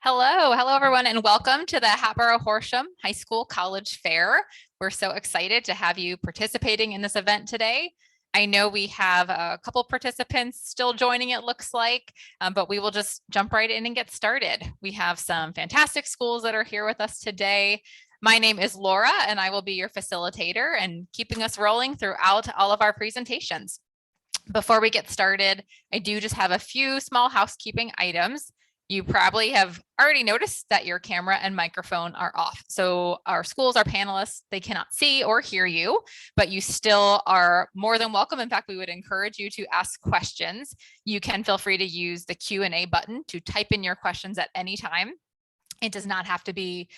Hello everyone, and welcome to the Hatboro-Horsham High School College Fair. We're so excited to have you participating in this event today. I know we have a couple participants still joining, it looks like, but we will just jump right in and get started. We have some fantastic schools that are here with us today. My name is Laura, and I will be your facilitator and keeping us rolling throughout all of our presentations. Before we get started, I do just have a few small housekeeping items. You probably have already noticed that your camera and microphone are off. So our schools, our panelists, they cannot see or hear you, but you still are more than welcome. In fact, we would encourage you to ask questions. You can feel free to use the Q&A button to type in your questions at any time. It does not have to be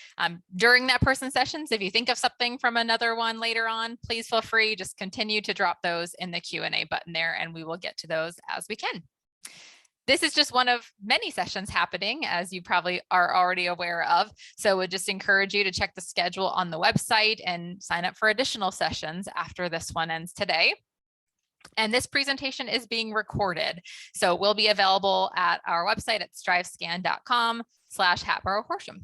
during that person's sessions. If you think of something from another one later on, please feel free, just continue to drop those in the Q&A button there, and we will get to those as we can. This is just one of many sessions happening, as you probably are already aware of. So we'd just encourage you to check the schedule on the website and sign up for additional sessions after this one ends today. And this presentation is being recorded. So it will be available at our website at strivescan.com/Hatboro-Horsham.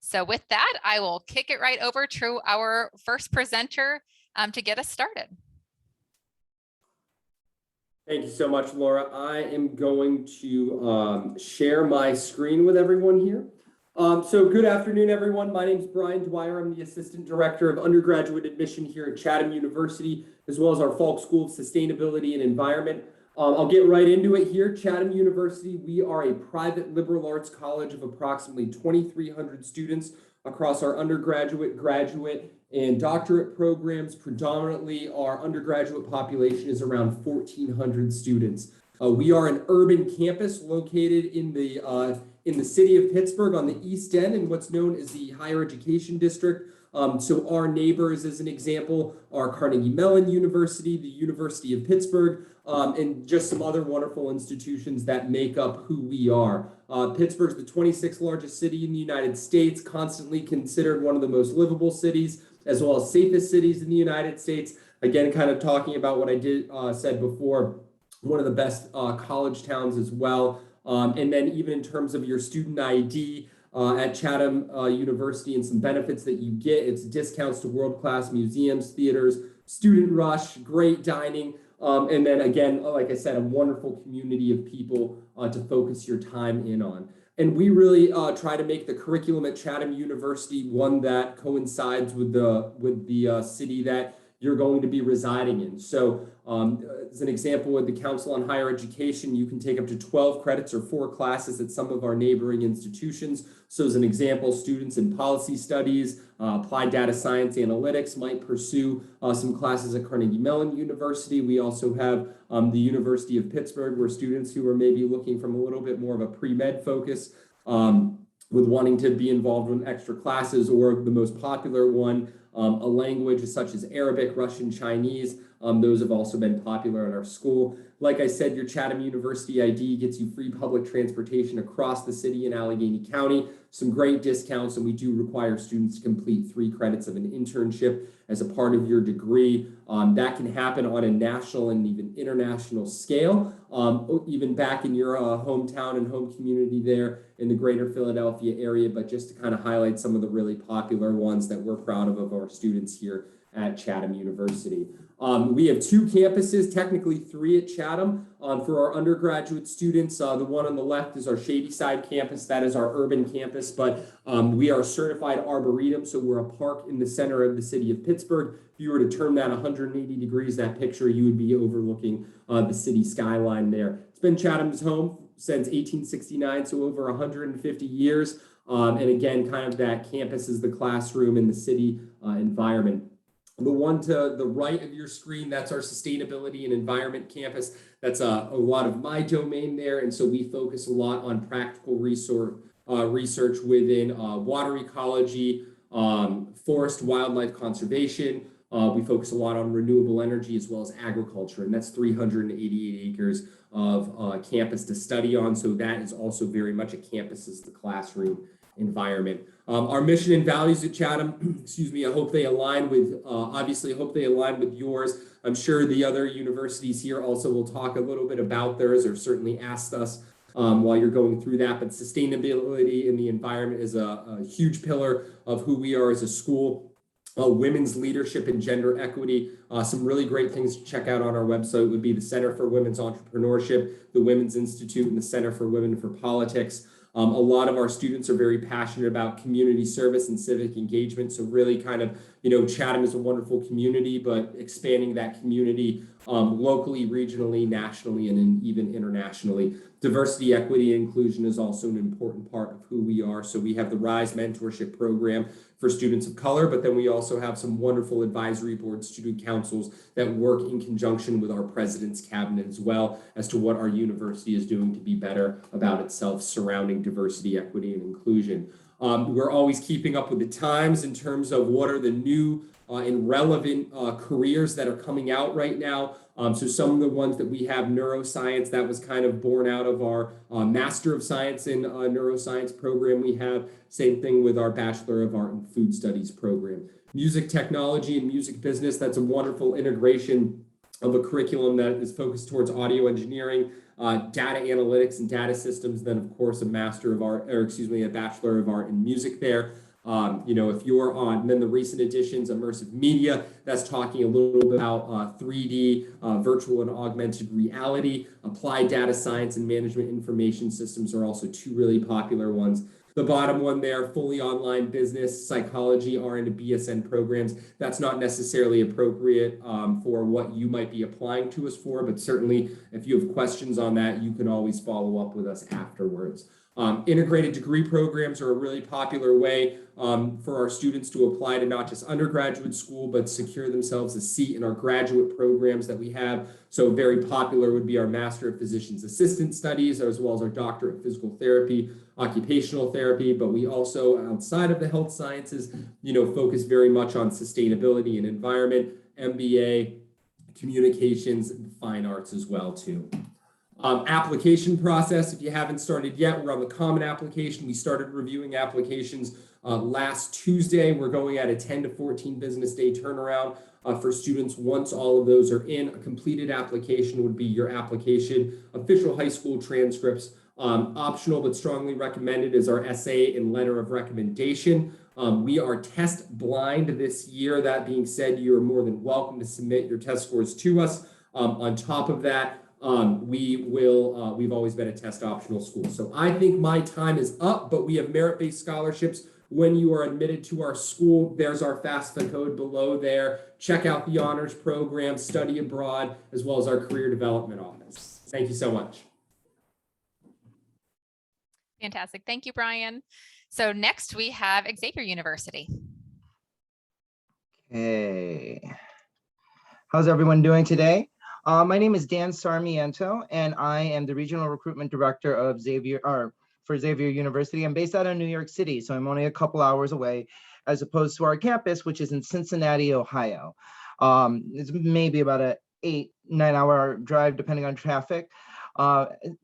So with that, I will kick it right over to our first presenter to get us started. Thank you so much, Laura. I am going to share my screen with everyone here. So good afternoon, everyone. My name is Brian Dwyer. I'm the Assistant Director of Undergraduate Admission here at Chatham University, as well as our Falk School of Sustainability and Environment. I'll get right into it here. Chatham University, we are a private liberal arts college of approximately 2,300 students across our undergraduate, graduate, and doctorate programs. Predominantly, our undergraduate population is around 1,400 students. We are an urban campus located in the city of Pittsburgh on the East End in what's known as the Higher Education District. So our neighbors, as an example, are Carnegie Mellon University, the University of Pittsburgh, and just some other wonderful institutions that make up who we are. Pittsburgh's the 26th largest city in the United States, constantly considered one of the most livable cities, as well as safest cities in the United States. Again, kind of talking about what I said before, one of the best college towns as well. And then even in terms of your student ID at Chatham University and some benefits that you get, it's discounts to world-class museums, theaters, student rush, great dining, and then again, like I said, a wonderful community of people to focus your time in on. And we really try to make the curriculum at Chatham University one that coincides with the city that you're going to be residing in. So as an example, with the Council on Higher Education, you can take up to 12 credits or 4 classes at some of our neighboring institutions. So as an example, students in policy studies, applied data science analytics might pursue some classes at Carnegie Mellon University. We also have the University of Pittsburgh, where students who are maybe looking from a little bit more of a pre-med focus with wanting to be involved in extra classes, or the most popular one, a language such as Arabic, Russian, Chinese. Those have also been popular at our school. Like I said, your Chatham University ID gets you free public transportation across the city in Allegheny County, some great discounts, and we do require students to complete 3 credits of an internship as a part of your degree. That can happen on a national and even international scale, even back in your hometown and home community there in the greater Philadelphia area, but just to kind of highlight some of the really popular ones that we're proud of our students here at Chatham University. We have 2 campuses, technically 3 at Chatham. For our undergraduate students, the one on the left is our Shadyside campus. That is our urban campus, but we are certified arboretum, so we're a park in the center of the city of Pittsburgh. If you were to turn that 180 degrees, that picture, you would be overlooking the city skyline there. It's been Chatham's home since 1869, so over 150 years. And again, kind of that campus is the classroom in the city environment. The one to the right of your screen, that's our sustainability and environment campus. That's a lot of my domain there. And so we focus a lot on practical research within water ecology, forest wildlife conservation. We focus a lot on renewable energy as well as agriculture. And that's 388 acres of campus to study on. So that is also very much a campus as the classroom environment. Our mission and values at Chatham, excuse me, I hope they align with, obviously, I hope they align with yours. I'm sure the other universities here also will talk a little bit about theirs, or certainly asked us while you're going through that. But sustainability in the environment is a huge pillar of who we are as a school. Women's leadership and gender equity. Some really great things to check out on our website would be the Center for Women's Entrepreneurship, the Women's Institute, and the Center for Women for Politics. A lot of our students are very passionate about community service and civic engagement. So really kind of, Chatham is a wonderful community, but expanding that community locally, regionally, nationally, and even internationally. Diversity, equity, and inclusion is also an important part of who we are. So we have the RISE mentorship program for students of color, but then we also have some wonderful advisory boards, student councils that work in conjunction with our president's cabinet as well as to what our university is doing to be better about itself surrounding diversity, equity, and inclusion. We're always keeping up with the times in terms of what are the new and relevant careers that are coming out right now. So some of the ones that we have, neuroscience, that was kind of born out of our Master of Science in Neuroscience program we have. Same thing with our Bachelor of Art in Food Studies program. Music technology and music business, that's a wonderful integration of a curriculum that is focused towards audio engineering, data analytics and data systems, then of course a Bachelor of Art in Music there. If you're on, then the recent additions, immersive media, that's talking a little bit about 3D, virtual and augmented reality. Applied data science and management information systems are also two really popular ones. The bottom one there, fully online business, psychology, RN to BSN programs. That's not necessarily appropriate for what you might be applying to us for, but certainly if you have questions on that, you can always follow up with us afterwards. Integrated degree programs are a really popular way for our students to apply to not just undergraduate school, but secure themselves a seat in our graduate programs that we have. So very popular would be our Master of Physician's Assistant Studies, as well as our Doctorate of Physical Therapy, Occupational Therapy. But we also, outside of the health sciences, focus very much on sustainability and environment, MBA, communications, and fine arts as well too. Application process, if you haven't started yet, we're on the common application. We started reviewing applications last Tuesday. We're going at a 10 to 14 business day turnaround for students. Once all of those are in, a completed application would be your application, official high school transcripts. Optional but strongly recommended is our essay and letter of recommendation. We are test blind this year. That being said, you are more than welcome to submit your test scores to us. On top of that, we've always been a test optional school. So I think my time is up, but we have merit-based scholarships. When you are admitted to our school, there's our FAFSA code below there. Check out the honors program, study abroad, as well as our career development office. Thank you so much. Fantastic. Thank you, Brian. So next we have Xavier University. Hey, how's everyone doing today? My name is Dan Sarmiento, and I am the Regional Recruitment Director of for Xavier University. I'm based out of New York City, so I'm only a couple hours away, as opposed to our campus, which is in Cincinnati, Ohio. It's maybe about a 8-9 hour drive, depending on traffic.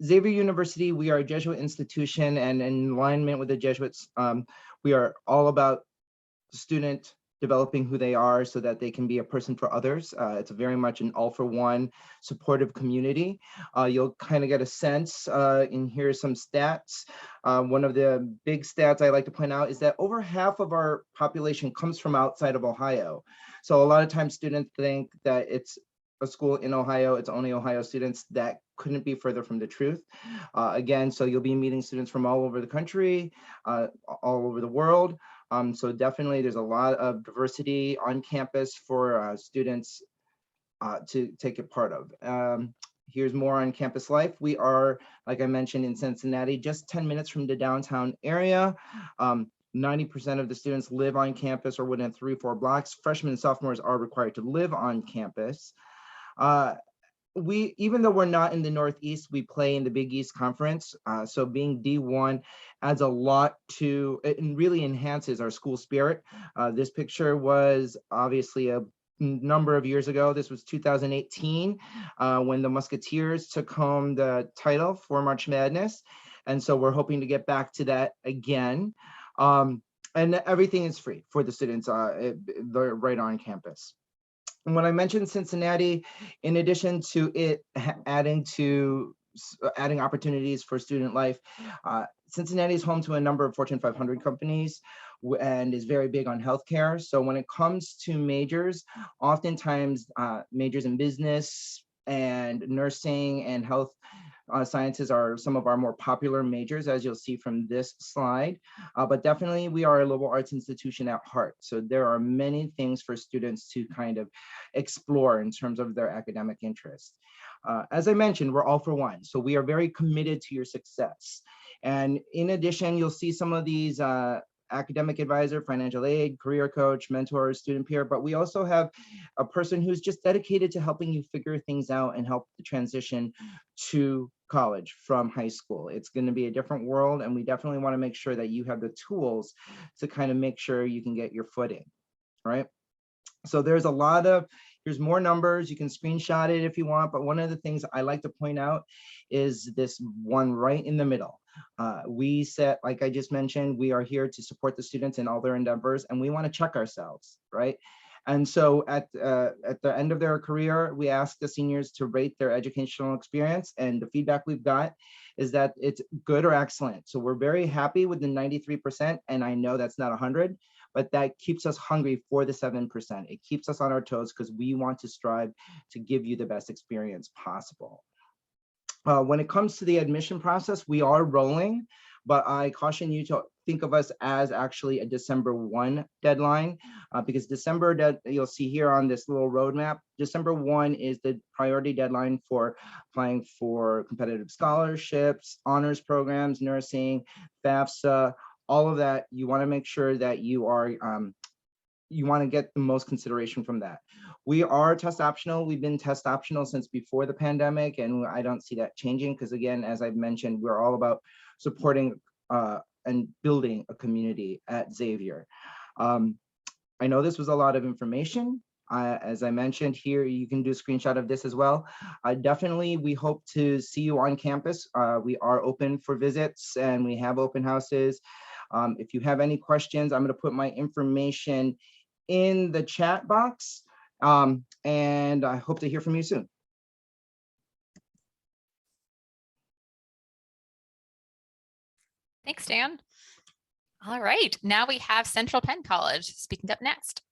Xavier University, we are a Jesuit institution, and in alignment with the Jesuits, we are all about student developing who they are so that they can be a person for others. It's very much an all-for-one supportive community. You'll kind of get a sense, and here's some stats. One of the big stats I like to point out is that over half of our population comes from outside of Ohio. So a lot of times students think that it's a school in Ohio, it's only Ohio students. That couldn't be further from the truth. Again, so you'll be meeting students from all over the country, all over the world. So definitely there's a lot of diversity on campus for students to take a part of. Here's more on campus life. We are, like I mentioned, in Cincinnati, just 10 minutes from the downtown area. 90% of the students live on campus or within 3-4 blocks. Freshmen and sophomores are required to live on campus. Even though we're not in the Northeast, we play in the Big East Conference. So being D1 adds a lot to it and really enhances our school spirit. This picture was obviously a number of years ago. This was 2018 when the Musketeers took home the title for March Madness. And so we're hoping to get back to that again. And everything is free for the students. They're right on campus. And when I mentioned Cincinnati, in addition to it adding to adding opportunities for student life. Cincinnati is home to a number of Fortune 500 companies and is very big on healthcare. So when it comes to majors, oftentimes majors in business and nursing and health sciences are some of our more popular majors, as you'll see from this slide. But definitely we are a liberal arts institution at heart. So there are many things for students to kind of explore in terms of their academic interests. As I mentioned, we're all for one. So we are very committed to your success. And in addition, you'll see some of these academic advisor, financial aid, career coach, mentor, student peer, but we also have a person who's just dedicated to helping you figure things out and help the transition to college from high school. It's going to be a different world, and we definitely want to make sure that you have the tools to kind of make sure you can get your foot in, right? So there's a lot of, here's more numbers, you can screenshot it if you want, but one of the things I like to point out is this one right in the middle. We set, like I just mentioned, we are here to support the students in all their endeavors, and we want to check ourselves, right? And so at the end of their career, we ask the seniors to rate their educational experience, and the feedback we've got is that it's good or excellent. So we're very happy with the 93%, and I know that's not 100, but that keeps us hungry for the 7%. It keeps us on our toes because we want to strive to give you the best experience possible. When it comes to the admission process, we are rolling, but I caution you to think of us as actually a December 1 deadline, because you'll see here on this little roadmap, December 1 is the priority deadline for applying for competitive scholarships, honors programs, nursing, FAFSA, all of that. You want to make sure that you are you want to get the most consideration from that. We are test optional. We've been test optional since before the pandemic, and I don't see that changing because, again, as I've mentioned, we're all about supporting and building a community at Xavier. I know this was a lot of information. As I mentioned here, you can do a screenshot of this as well. Definitely, we hope to see you on campus. We are open for visits and we have open houses. If you have any questions, I'm going to put my information in the chat box, and I hope to hear from you soon. Thanks, Dan. All right, now we have Central Penn College speaking up next.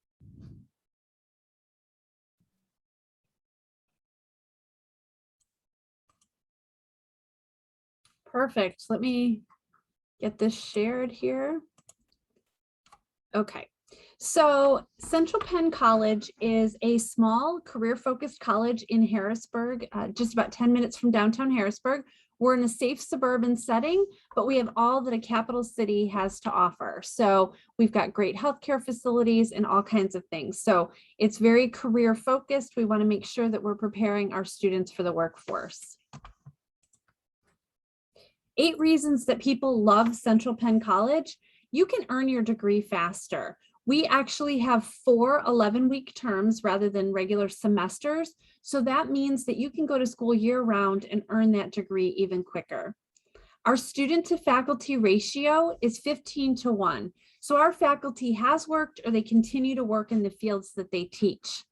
Perfect. Let me get this shared here. Okay. So Central Penn College is a small career-focused college in Harrisburg, just about 10 minutes from downtown Harrisburg. We're in a safe suburban setting, but we have all that a capital city has to offer. So we've got great healthcare facilities and all kinds of things. So it's very career-focused. We want to make sure that we're preparing our students for the workforce. 8 reasons that people love Central Penn College. You can earn your degree faster. We actually have 4 11-week terms rather than regular semesters. So that means that you can go to school year-round and earn that degree even quicker. Our student to faculty ratio is 15:1. So our faculty has worked or they continue to work in the fields that they teach.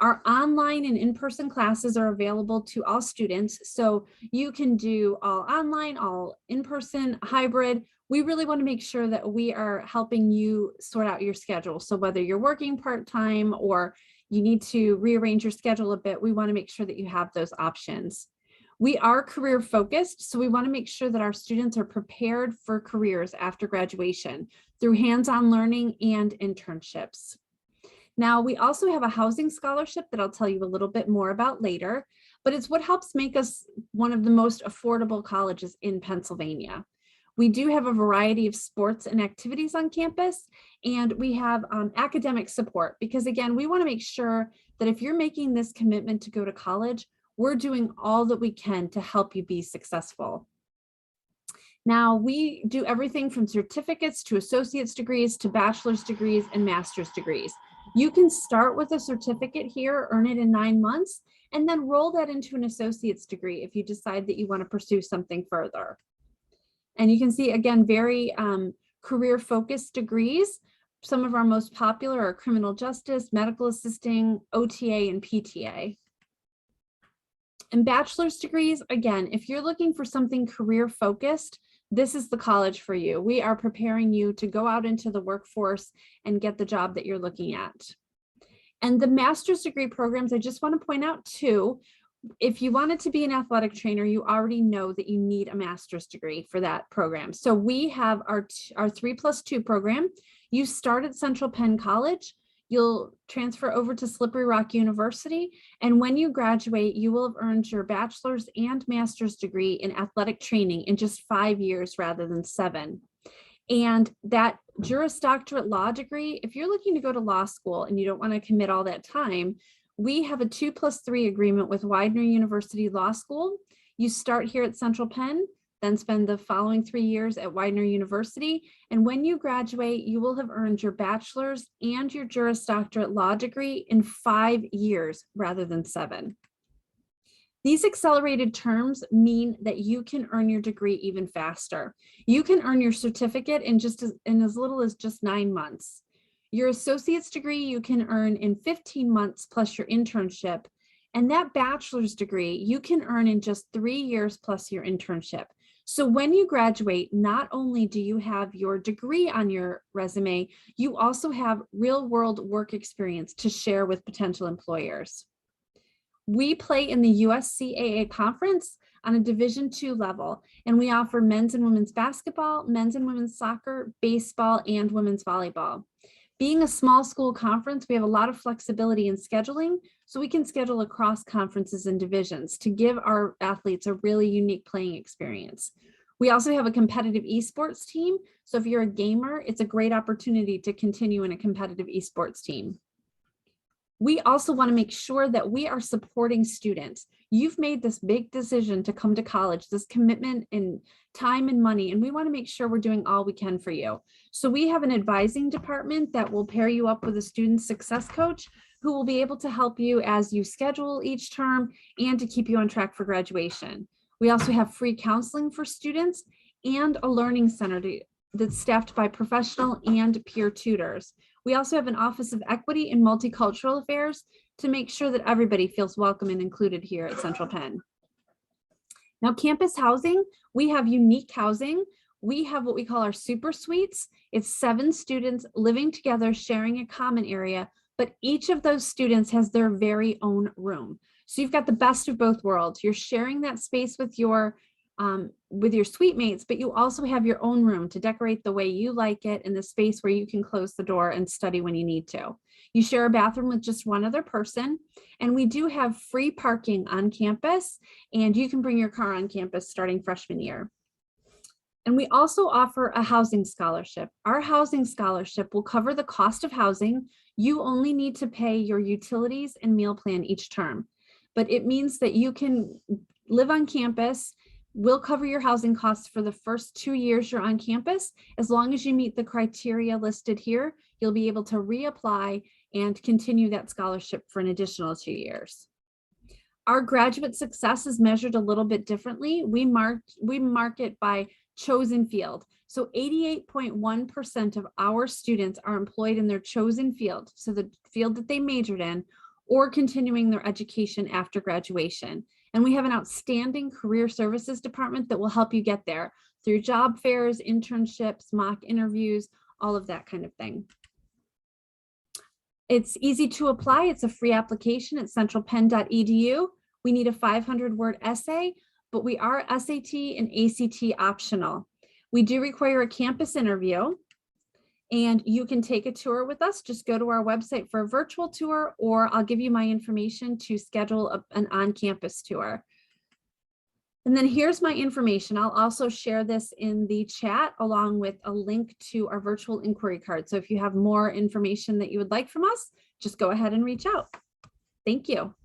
Our online and in-person classes are available to all students. So you can do all online, all in-person, hybrid. We really want to make sure that we are helping you sort out your schedule. So whether you're working part-time or you need to rearrange your schedule a bit, we want to make sure that you have those options. We are career focused, so we want to make sure that our students are prepared for careers after graduation through hands-on learning and internships. Now, we also have a housing scholarship that I'll tell you a little bit more about later, but it's what helps make us one of the most affordable colleges in Pennsylvania. We do have a variety of sports and activities on campus, and we have academic support because, again, we want to make sure that if you're making this commitment to go to college, we're doing all that we can to help you be successful. Now, we do everything from certificates to associate's degrees to bachelor's degrees and master's degrees. You can start with a certificate here, earn it in 9 months, and then roll that into an associate's degree if you decide that you want to pursue something further. And you can see, again, very career-focused degrees. Some of our most popular are criminal justice, medical assisting, OTA, and PTA. And bachelor's degrees, again, if you're looking for something career focused, this is the college for you. We are preparing you to go out into the workforce and get the job that you're looking at. And the master's degree programs, I just want to point out too, if you wanted to be an athletic trainer, you already know that you need a master's degree for that program. So we have our 3+2 program. You start at Central Penn College, you'll transfer over to Slippery Rock University, and when you graduate, you will have earned your bachelor's and master's degree in athletic training in just 5 years rather than 7. And that Juris Doctorate law degree, if you're looking to go to law school and you don't want to commit all that time, we have a 2+3 agreement with Widener University Law School. You start here at Central Penn, then spend the following 3 years at Widener University. And when you graduate, you will have earned your bachelor's and your Juris Doctorate law degree in 5 years rather than 7. These accelerated terms mean that you can earn your degree even faster. You can earn your certificate in as little as just 9 months. Your associate's degree you can earn in 15 months plus your internship. And that bachelor's degree you can earn in just 3 years plus your internship. So when you graduate, not only do you have your degree on your resume, you also have real world work experience to share with potential employers. We play in the USCAA conference on a Division II level, and we offer men's and women's basketball, men's and women's soccer, baseball, and women's volleyball. Being a small school conference, we have a lot of flexibility in scheduling, so we can schedule across conferences and divisions to give our athletes a really unique playing experience. We also have a competitive esports team, so if you're a gamer, it's a great opportunity to continue in a competitive esports team. We also want to make sure that we are supporting students. You've made this big decision to come to college, this commitment in time and money, and we want to make sure we're doing all we can for you. So we have an advising department that will pair you up with a student success coach who will be able to help you as you schedule each term and to keep you on track for graduation. We also have free counseling for students and a learning center that's staffed by professional and peer tutors. We also have an Office of Equity and Multicultural Affairs to make sure that everybody feels welcome and included here at Central Penn. Now, campus housing, we have unique housing. We have what we call our super suites. It's 7 students living together, sharing a common area, but each of those students has their very own room. So you've got the best of both worlds. You're sharing that space with your suite mates, but you also have your own room to decorate the way you like it and the space where you can close the door and study when you need to. You share a bathroom with just one other person, and we do have free parking on campus, and you can bring your car on campus starting freshman year. And we also offer a housing scholarship. Our housing scholarship will cover the cost of housing. You only need to pay your utilities and meal plan each term, but it means that you can live on campus. We'll cover your housing costs for the first 2 years you're on campus. As long as you meet the criteria listed here, you'll be able to reapply and continue that scholarship for an additional 2 years. Our graduate success is measured a little bit differently. We mark it by chosen field. So 88.1% of our students are employed in their chosen field, so the field that they majored in, or continuing their education after graduation. And we have an outstanding career services department that will help you get there through job fairs, internships, mock interviews, all of that kind of thing. It's easy to apply. It's a free application at centralpenn.edu. We need a 500-word essay, but we are SAT and ACT optional. We do require a campus interview, and you can take a tour with us. Just go to our website for a virtual tour, or I'll give you my information to schedule an on-campus tour. And then here's my information. I'll also share this in the chat along with a link to our virtual inquiry card. So if you have more information that you would like from us, just go ahead and reach out. Thank you.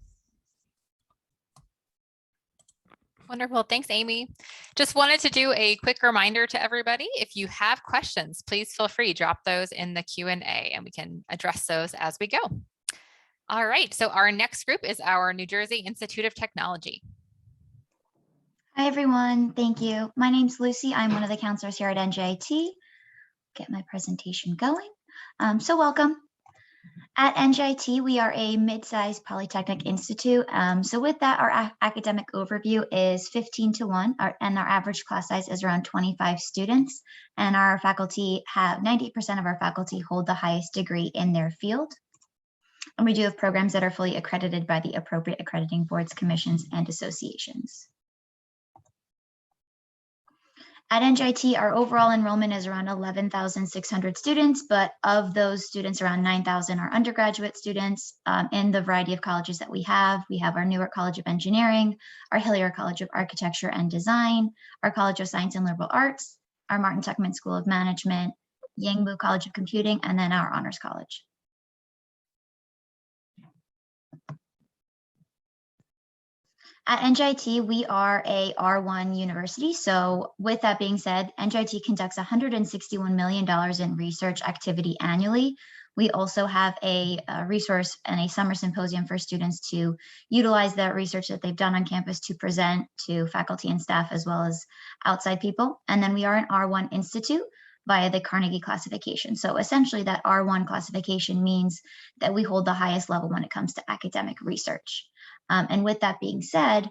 Wonderful. Thanks, Amy. Just wanted to do a quick reminder to everybody. If you have questions, please feel free, drop those in the Q&A and we can address those as we go. All right. So our next group is our New Jersey Institute of Technology. Hi, everyone. Thank you. My name's Lucy. I'm one of the counselors here at NJIT. Get my presentation going. So welcome. At NJIT, we are a mid-sized polytechnic institute. So with that, our academic overview is 15-1, and our average class size is around 25 students. And our faculty have 90% of our faculty hold the highest degree in their field. And we do have programs that are fully accredited by the appropriate accrediting boards, commissions, and associations. At NJIT, our overall enrollment is around 11,600 students, but of those students, around 9,000 are undergraduate students in the variety of colleges that we have. We have our Newark College of Engineering, our Hilliard College of Architecture and Design, our College of Science and Liberal Arts, our Martin Tuckman School of Management, Yangbu College of Computing, and then our Honors College. At NJIT, we are a R1 university. So with that being said, NJIT conducts $161 million in research activity annually. We also have a resource and a summer symposium for students to utilize that research that they've done on campus to present to faculty and staff as well as outside people. And then we are an R1 institute via the Carnegie classification. So essentially that R1 classification means that we hold the highest level when it comes to academic research. And with that being said,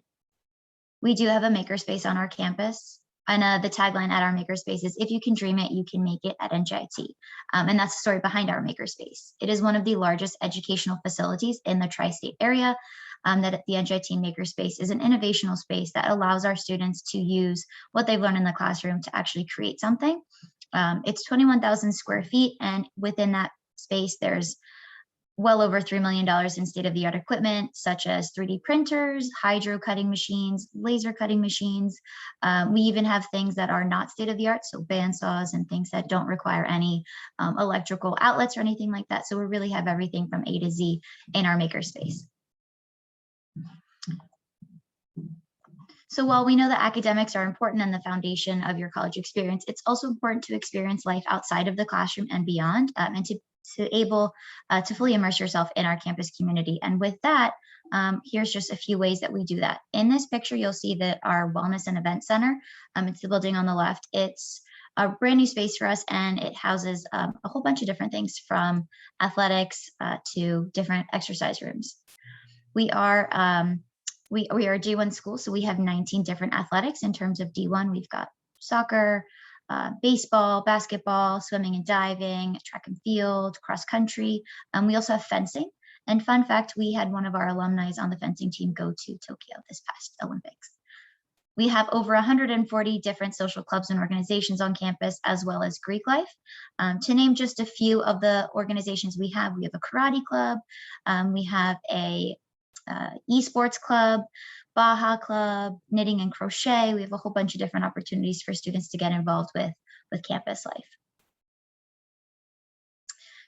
we do have a makerspace on our campus. And the tagline at our makerspace is, if you can dream it, you can make it at NJIT. And that's the story behind our makerspace. It is one of the largest educational facilities in the tri-state area. That the NJIT makerspace is an innovational space that allows our students to use what they've learned in the classroom to actually create something. It's 21,000 square feet, and within that space, there's well over $3 million in state-of-the-art equipment, such as 3D printers, hydro cutting machines, laser cutting machines. We even have things that are not state-of-the-art, so bandsaws and things that don't require any electrical outlets or anything like that. So we really have everything from A to Z in our makerspace. So while we know that academics are important and the foundation of your college experience, it's also important to experience life outside of the classroom and beyond, and to able to fully immerse yourself in our campus community. And with that, here's just a few ways that we do that. In this picture, you'll see that our Wellness and Event Center, it's the building on the left. It's a brand new space for us, and it houses a whole bunch of different things, from athletics to different exercise rooms. We are a D1 school, so we have 19 different athletics. In terms of D1, we've got soccer, baseball, basketball, swimming and diving, track and field, cross country. We also have fencing. And fun fact, we had one of our alumni on the fencing team go to Tokyo this past Olympics. We have over 140 different social clubs and organizations on campus, as well as Greek life. To name just a few of the organizations we have a karate club, we have a esports club, Baja Club, knitting and crochet. We have a whole bunch of different opportunities for students to get involved with campus life.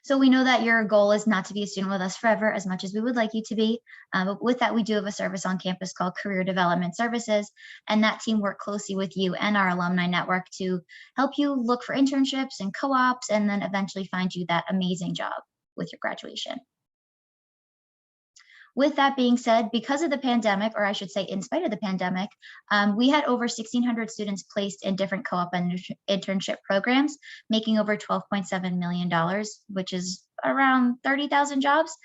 So we know that your goal is not to be a student with us forever, as much as we would like you to be. But with that, we do have a service on campus called Career Development Services, and that team works closely with you and our alumni network to help you look for internships and co-ops, and then eventually find you that amazing job with your graduation. With that being said, because of the pandemic, or I should say in spite of the pandemic, we had over 1,600 students placed in different co-op and internship programs, making over $12.7 million, which is around 30,000 jobs,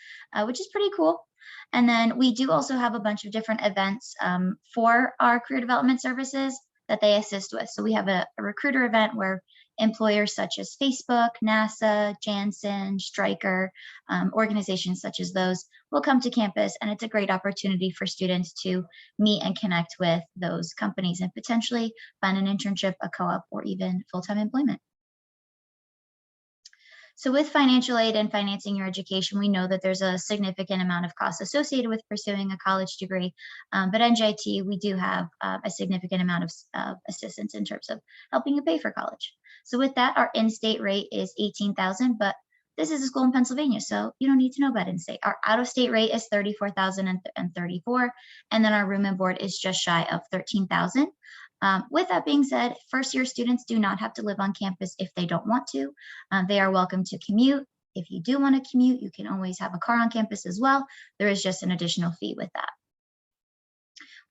which is pretty cool. And then we do also have a bunch of different events for our career development services that they assist with. So we have a recruiter event where employers such as Facebook, NASA, Janssen, Stryker, organizations such as those will come to campus, and it's a great opportunity for students to meet and connect with those companies and potentially find an internship, a co-op, or even full-time employment. So with financial aid and financing your education, we know that there's a significant amount of costs associated with pursuing a college degree, but NJIT, we do have a significant amount of assistance in terms of helping you pay for college. So with that, our in-state rate is $18,000, but this is a school in Pennsylvania, so you don't need to know about in-state. Our out-of-state rate is $34,034, and then our room and board is just shy of $13,000. With that being said, first-year students do not have to live on campus if they don't want to. They are welcome to commute. If you do want to commute, you can always have a car on campus as well. There is just an additional fee with that.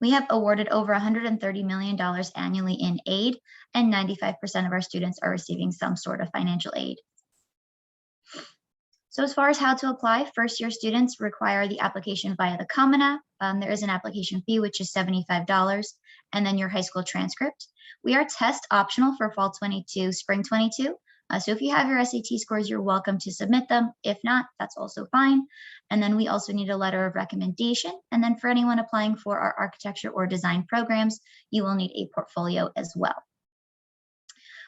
We have awarded over $130 million annually in aid, and 95% of our students are receiving some sort of financial aid. So as far as how to apply, first-year students require the application via the Common App. There is an application fee, which is $75, and then your high school transcript. We are test optional for fall 22, spring 22. So if you have your SAT scores, you're welcome to submit them. If not, that's also fine. And then we also need a letter of recommendation. And then for anyone applying for our architecture or design programs, you will need a portfolio as well.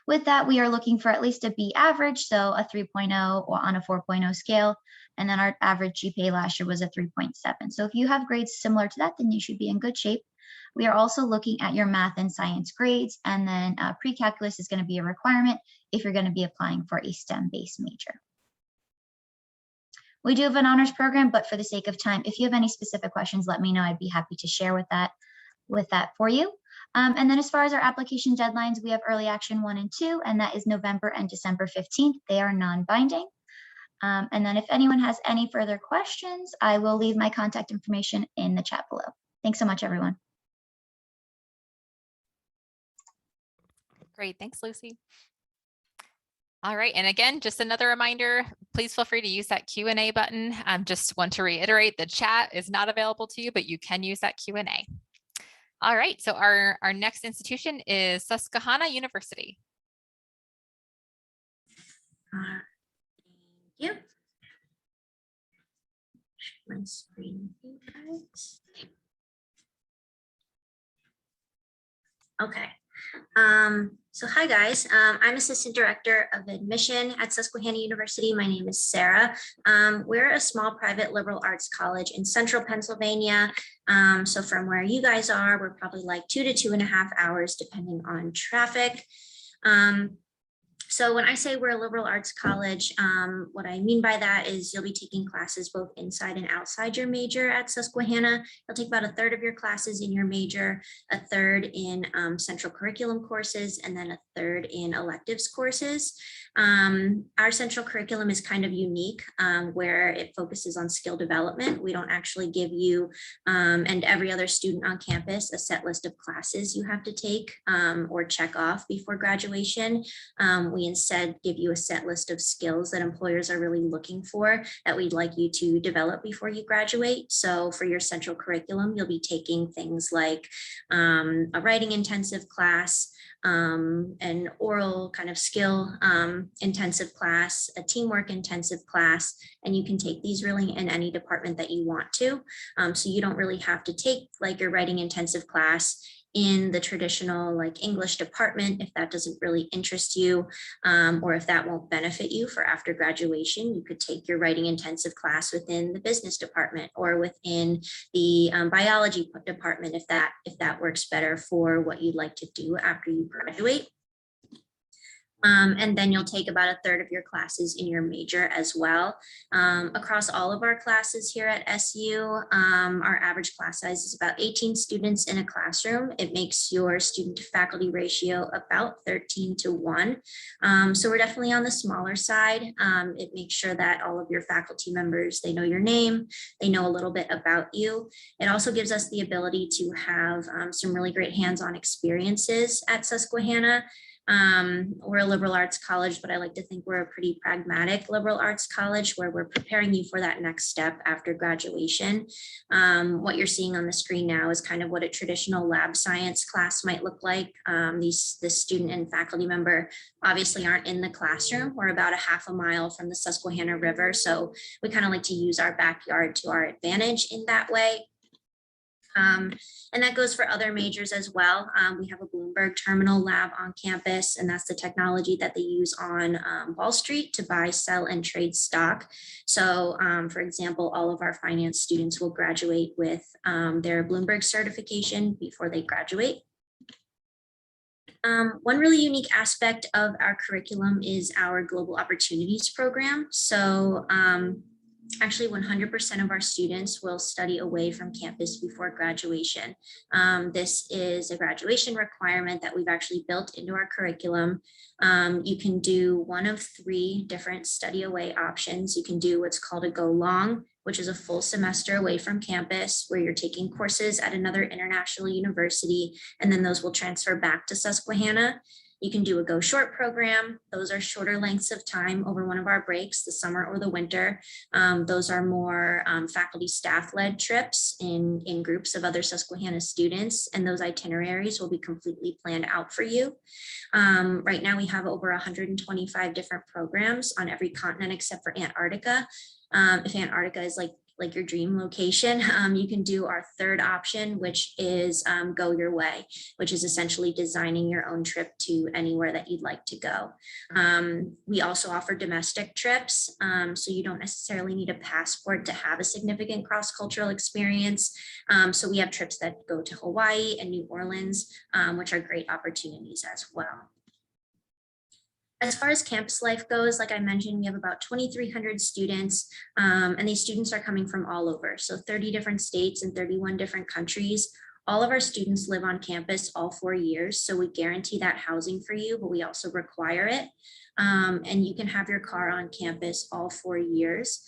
With that, we are looking for at least a B average, so a 3.0 or on a 4.0 scale. And then our average GPA last year was a 3.7. So if you have grades similar to that, then you should be in good shape. We are also looking at your math and science grades, and then pre-calculus is going to be a requirement if you're going to be applying for a STEM-based major. We do have an honors program, but for the sake of time, if you have any specific questions, let me know. I'd be happy to share with that for you. And then as far as our application deadlines, we have early action 1 and 2, and that is November and December 15th. They are non-binding. And then if anyone has any further questions, I will leave my contact information in the chat below. Thanks so much, everyone. Great, thanks, Lucy. All right, and again, just another reminder, please feel free to use that Q&A button. Just want to reiterate, the chat is not available to you, but you can use that Q&A. All right, so our next institution is Susquehanna University. Thank you. Share my screen, guys. Okay. So hi guys, I'm Assistant Director of Admission at Susquehanna University. My name is Sarah. We're a small private liberal arts college in central Pennsylvania. So from where you guys are, we're probably like 2 to 2.5 hours depending on traffic. So when I say we're a liberal arts college, what I mean by that is you'll be taking classes both inside and outside your major at Susquehanna. You'll take about 1/3 of your classes in your major, 1/3 in central curriculum courses, and then 1/3 in electives courses. Our central curriculum is kind of unique where it focuses on skill development. We don't actually give you and every other student on campus a set list of classes you have to take or check off before graduation. We instead give you a set list of skills that employers are really looking for that we'd like you to develop before you graduate. So for your central curriculum, you'll be taking things like a writing intensive class, an oral kind of skill intensive class, a teamwork intensive class, and you can take these really in any department that you want to. So you don't really have to take like your writing intensive class in the traditional like English department if that doesn't really interest you, or if that won't benefit you for after graduation. You could take your writing intensive class within the business department or within the biology department if that works better for what you'd like to do after you graduate. And then you'll take about 1/3 of your classes in your major as well. Across all of our classes here at SU, our average class size is about 18 students in a classroom. It makes your student to faculty ratio about 13:1. So we're definitely on the smaller side. It makes sure that all of your faculty members, they know your name, they know a little bit about you. It also gives us the ability to have some really great hands-on experiences at Susquehanna. We're a liberal arts college, but I like to think we're a pretty pragmatic liberal arts college where we're preparing you for that next step after graduation. What you're seeing on the screen now is kind of what a traditional lab science class might look like. The student and faculty member obviously aren't in the classroom. We're about 1/2 mile from the Susquehanna River. So we kind of like to use our backyard to our advantage in that way. And that goes for other majors as well. We have a Bloomberg terminal lab on campus, and that's the technology that they use on Wall Street to buy, sell, and trade stock. So for example, all of our finance students will graduate with their Bloomberg certification before they graduate. One really unique aspect of our curriculum is our Global Opportunities program. So actually 100% of our students will study away from campus before graduation. This is a graduation requirement that we've actually built into our curriculum. You can do one of 3 different study away options. You can do what's called a go long, which is a full semester away from campus where you're taking courses at another international university, and then those will transfer back to Susquehanna. You can do a Go Short program. Those are shorter lengths of time over one of our breaks, the summer or the winter. Those are more faculty staff-led trips in groups of other Susquehanna students, and those itineraries will be completely planned out for you. Right now we have over 125 different programs on every continent except for Antarctica. If Antarctica is like your dream location, you can do our third option, which is Go Your Way, which is essentially designing your own trip to anywhere that you'd like to go. We also offer domestic trips, so you don't necessarily need a passport to have a significant cross-cultural experience. So we have trips that go to Hawaii and New Orleans, which are great opportunities as well. As far as campus life goes, like I mentioned, we have about 2,300 students, and these students are coming from all over. So 30 different states and 31 different countries. All of our students live on campus all 4 years. So we guarantee that housing for you, but we also require it. And you can have your car on campus all 4 years.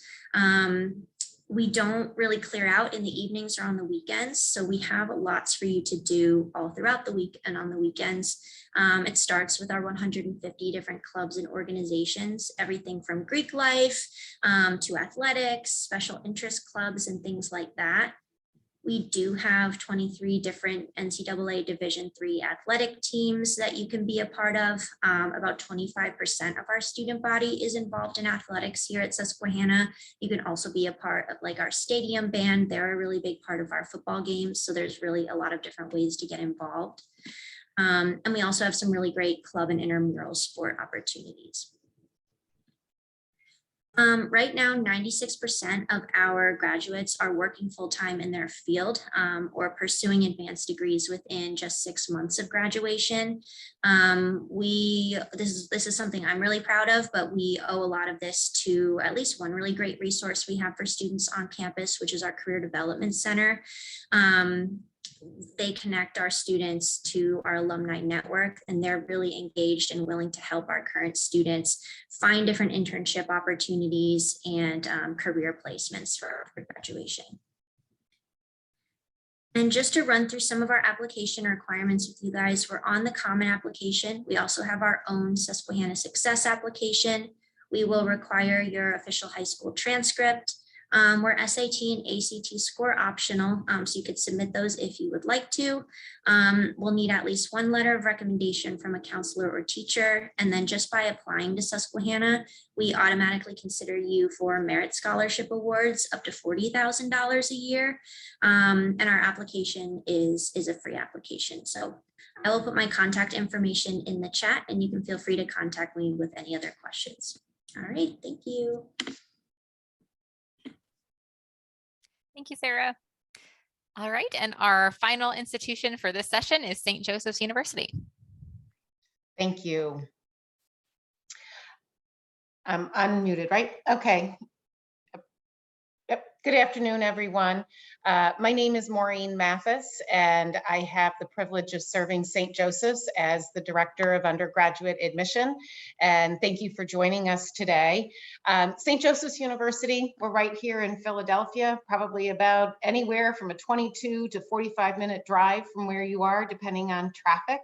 We don't really clear out in the evenings or on the weekends. So we have lots for you to do all throughout the week and on the weekends. It starts with our 150 different clubs and organizations, everything from Greek life to athletics, special interest clubs, and things like that. We do have 23 different NCAA Division III athletic teams that you can be a part of. About 25% of our student body is involved in athletics here at Susquehanna. You can also be a part of like our stadium band. They're a really big part of our football games. So there's really a lot of different ways to get involved. And we also have some really great club and intramural sport opportunities. Right now, 96% of our graduates are working full-time in their field or pursuing advanced degrees within just 6 months of graduation. This is something I'm really proud of, but we owe a lot of this to at least one really great resource we have for students on campus, which is our Career Development Center. They connect our students to our alumni network, and they're really engaged and willing to help our current students find different internship opportunities and career placements for graduation. And just to run through some of our application requirements with you guys, we're on the Common Application. We also have our own Susquehanna Success application. We will require your official high school transcript. We're SAT and ACT score optional, so you could submit those if you would like to. We'll need at least one letter of recommendation from a counselor or teacher, and then just by applying to Susquehanna, we automatically consider you for merit scholarship awards up to $40,000 a year, and our application is a free application. So I will put my contact information in the chat, and you can feel free to contact me with any other questions. All right, thank you. Thank you, Sarah. All right, and our final institution for this session is St. Joseph's University. Thank you. I'm unmuted, right? Okay. Yep. Good afternoon, everyone. My name is Maureen Mathis, and I have the privilege of serving St. Joseph's as the Director of Undergraduate Admission. And thank you for joining us today. St. Joseph's University, we're right here in Philadelphia, probably about anywhere from a 22 to 45-minute drive from where you are, depending on traffic.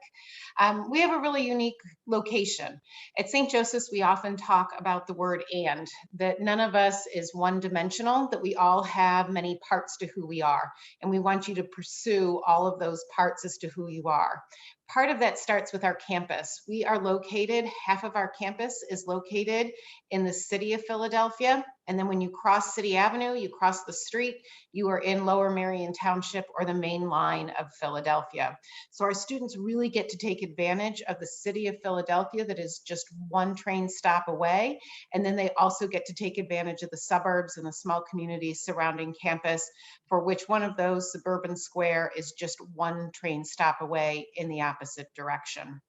We have a really unique location. At St. Joseph's, we often talk about the word and, that none of us is one-dimensional, that we all have many parts to who we are, and we want you to pursue all of those parts as to who you are. Part of that starts with our campus. We are located, half of our campus is located in the city of Philadelphia. And then when you cross City Avenue, you cross the street, you are in Lower Merion Township or the main line of Philadelphia. So our students really get to take advantage of the city of Philadelphia that is just one train stop away. And then they also get to take advantage of the suburbs and the small communities surrounding campus, for which one of those, Suburban Square, is just one train stop away in the opposite direction.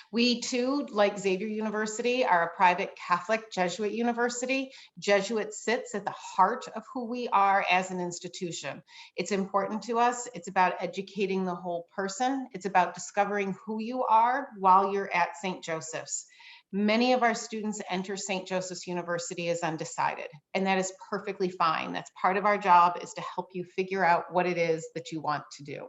We too, like Xavier University, are a private Catholic Jesuit university. Jesuit sits at the heart of who we are as an institution. It's important to us. It's about educating the whole person. It's about discovering who you are while you're at St. Joseph's. Many of our students enter St. Joseph's University as undecided, and that is perfectly fine. That's part of our job, is to help you figure out what it is that you want to do.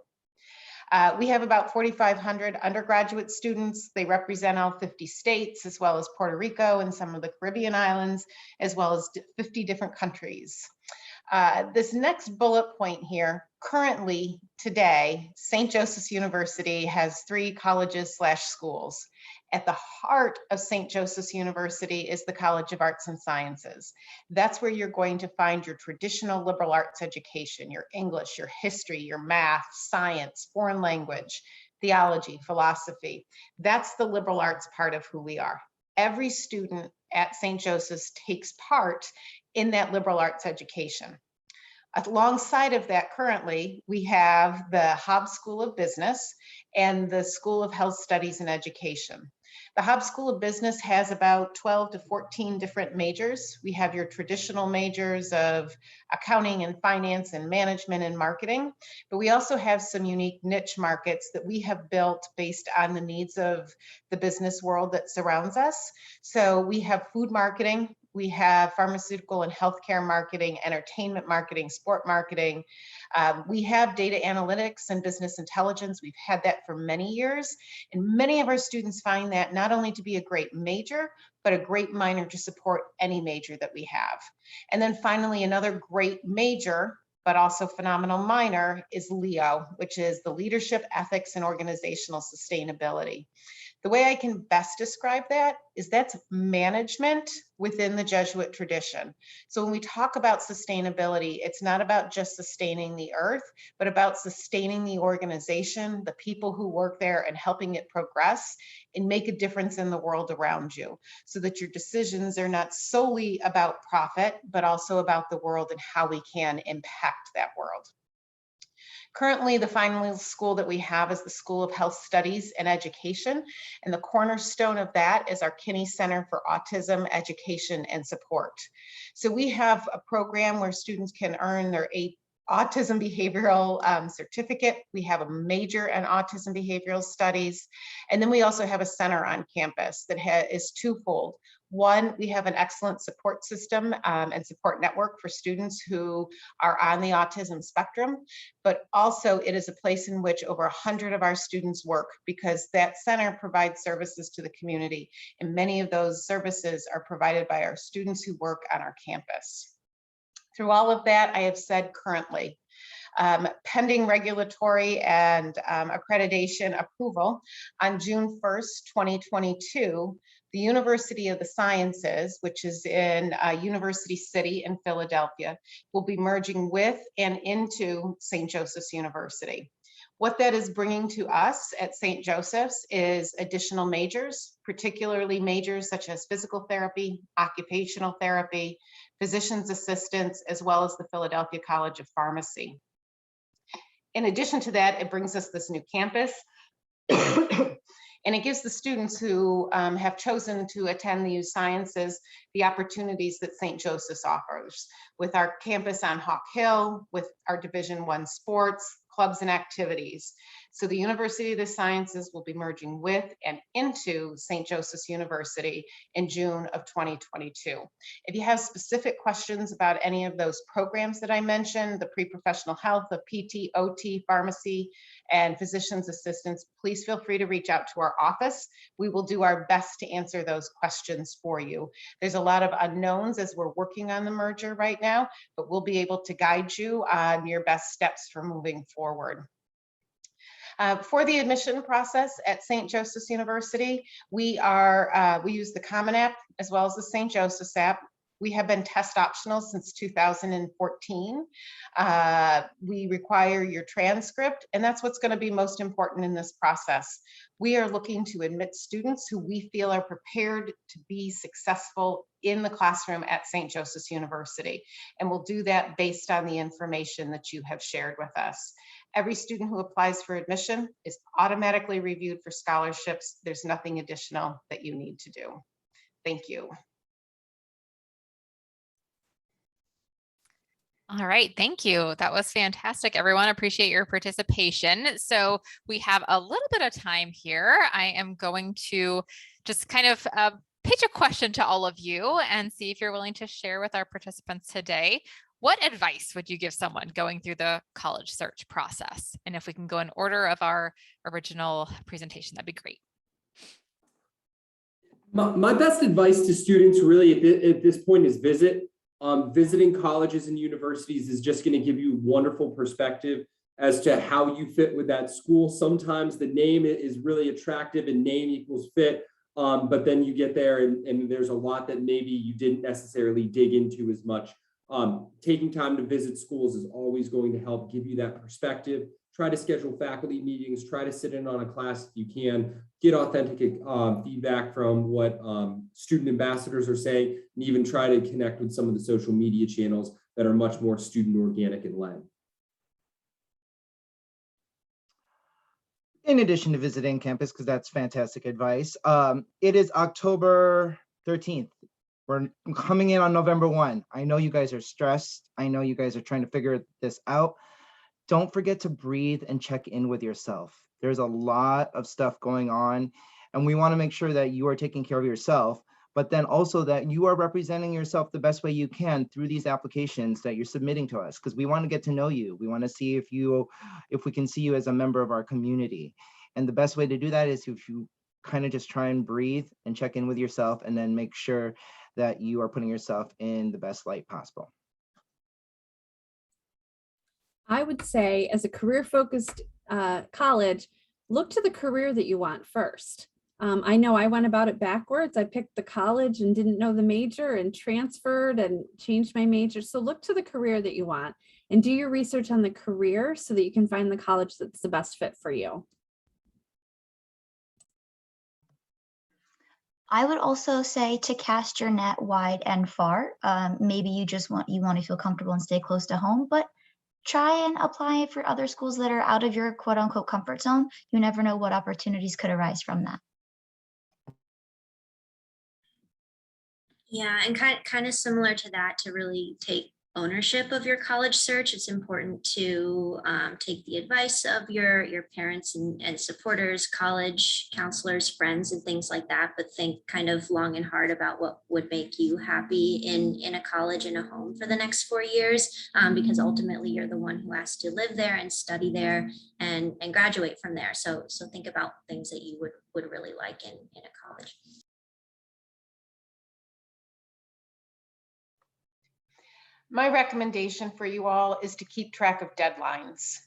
We have about 4,500 undergraduate students. They represent all 50 states, as well as Puerto Rico and some of the Caribbean islands, as well as 50 different countries. This next bullet point here, currently today, St. Joseph's University has 3 colleges/schools. At the heart of St. Joseph's University is the College of Arts and Sciences. That's where you're going to find your traditional liberal arts education, your English, your history, your math, science, foreign language, theology, philosophy. That's the liberal arts part of who we are. Every student at St. Joseph's takes part in that liberal arts education. Alongside of that, currently, we have the Hobbs School of Business and the School of Health Studies and Education. The Hobbs School of Business has about 12 to 14 different majors. We have your traditional majors of accounting and finance and management and marketing, but we also have some unique niche markets that we have built based on the needs of the business world that surrounds us. So we have food marketing, we have pharmaceutical and healthcare marketing, entertainment marketing, sport marketing. We have data analytics and business intelligence. We've had that for many years. And many of our students find that not only to be a great major, but a great minor to support any major that we have. And then finally, another great major, but also phenomenal minor, is LEO, which is the Leadership, Ethics, and Organizational Sustainability. The way I can best describe that is that's management within the Jesuit tradition. So when we talk about sustainability, it's not about just sustaining the earth, but about sustaining the organization, the people who work there, and helping it progress and make a difference in the world around you, so that your decisions are not solely about profit, but also about the world and how we can impact that world. Currently, the final school that we have is the School of Health Studies and Education, and the cornerstone of that is our Kinney Center for Autism Education and Support. So we have a program where students can earn their autism behavioral certificate. We have a major in autism behavioral studies, and then we also have a center on campus that is twofold. One, we have an excellent support system and support network for students who are on the autism spectrum, but also it is a place in which over 100 of our students work, because that center provides services to the community, and many of those services are provided by our students who work on our campus. Through all of that, I have said currently, pending regulatory and accreditation approval, on June 1st, 2022, the University of the Sciences, which is in University City in Philadelphia, will be merging with and into St. Joseph's University. What that is bringing to us at St. Joseph's is additional majors, particularly majors such as physical therapy, occupational therapy, physician's assistants, as well as the Philadelphia College of Pharmacy. In addition to that, it brings us this new campus. And it gives the students who have chosen to attend the U Sciences the opportunities that St. Joseph's offers, with our campus on Hawk Hill, with our Division I sports, clubs, and activities. So the University of the Sciences will be merging with and into St. Joseph's University in June of 2022. If you have specific questions about any of those programs that I mentioned, the pre-professional health, the PT, OT, pharmacy, and physician's assistants, please feel free to reach out to our office. We will do our best to answer those questions for you. There's a lot of unknowns as we're working on the merger right now, but we'll be able to guide you on your best steps for moving forward. For the admission process at St. Joseph's University, we use the Common App as well as the St. Joseph's app. We have been test optional since 2014. We require your transcript, and that's what's going to be most important in this process. We are looking to admit students who we feel are prepared to be successful in the classroom at St. Joseph's University, and we'll do that based on the information that you have shared with us. Every student who applies for admission is automatically reviewed for scholarships. There's nothing additional that you need to do. Thank you. All right, thank you. That was fantastic, everyone. Appreciate your participation. So we have a little bit of time here. I am going to just kind of pitch a question to all of you and see if you're willing to share with our participants today. what advice would you give someone going through the college search process? And if we can go in order of our original presentation, that'd be great. My best advice to students really at this point is visit. Visiting colleges and universities is just going to give you wonderful perspective as to how you fit with that school. Sometimes the name is really attractive and name equals fit, but then you get there and there's a lot that maybe you didn't necessarily dig into as much. Taking time to visit schools is always going to help give you that perspective. Try to schedule faculty meetings, try to sit in on a class if you can, get authentic feedback from what student ambassadors are saying, and even try to connect with some of the social media channels that are much more student organic and led. In addition to visiting campus, because that's fantastic advice, it is October 13th. We're coming in on November 1. I know you guys are stressed. I know you guys are trying to figure this out. Don't forget to breathe and check in with yourself. There's a lot of stuff going on, and we want to make sure that you are taking care of yourself, but then also that you are representing yourself the best way you can through these applications that you're submitting to us, because we want to get to know you. We want to see if we can see you as a member of our community. And the best way to do that is if you kind of just try and breathe and check in with yourself, and then make sure that you are putting yourself in the best light possible. I would say, as a career-focused college, look to the career that you want first. I know I went about it backwards. I picked the college and didn't know the major and transferred and changed my major. So look to the career that you want and do your research on the career so that you can find the college that's the best fit for you. I would also say to cast your net wide and far. Maybe you want to feel comfortable and stay close to home, but try and apply for other schools that are out of your quote unquote comfort zone. You never know what opportunities could arise from that. Yeah, and kind of similar to that, to really take ownership of your college search. It's important to take the advice of your parents and supporters, college counselors, friends, and things like that, but think kind of long and hard about what would make you happy in a college and a home for the next 4 years, because ultimately you're the one who has to live there and study there and graduate from there. So think about things that you would really like in a college. My recommendation for you all is to keep track of deadlines.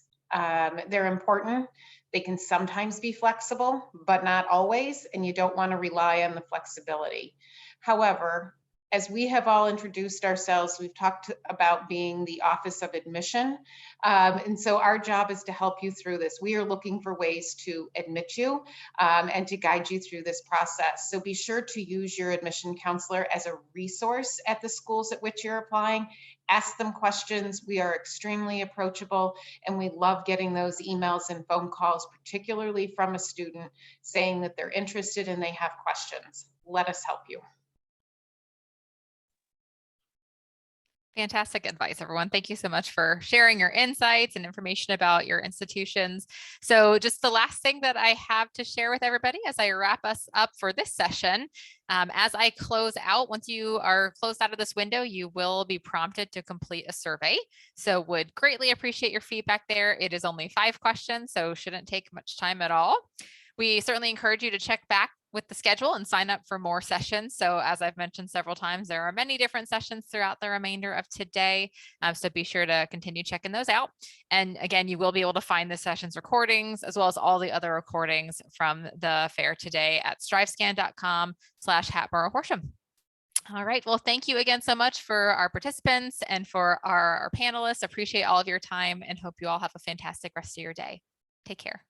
They're important. They can sometimes be flexible, but not always, and you don't want to rely on the flexibility. However, as we have all introduced ourselves, we've talked about being the Office of Admission. And so our job is to help you through this. We are looking for ways to admit you and to guide you through this process. So be sure to use your admission counselor as a resource at the schools at which you're applying. Ask them questions. We are extremely approachable, and we love getting those emails and phone calls, particularly from a student saying that they're interested and they have questions. Let us help you. Fantastic advice, everyone. Thank you so much for sharing your insights and information about your institutions. So just the last thing that I have to share with everybody as I wrap us up for this session, as I close out, once you are closed out of this window, you will be prompted to complete a survey. So would greatly appreciate your feedback there. It is only 5 questions, so shouldn't take much time at all. We certainly encourage you to check back with the schedule and sign up for more sessions. So as I've mentioned several times, there are many different sessions throughout the remainder of today. So be sure to continue checking those out. And again, you will be able to find the sessions recordings as well as all the other recordings from the fair today at strivescan.com/Hatboro-Horsham. All right. Well, thank you again so much for our participants and for our panelists. Appreciate all of your time and hope you all have a fantastic rest of your day. Take care.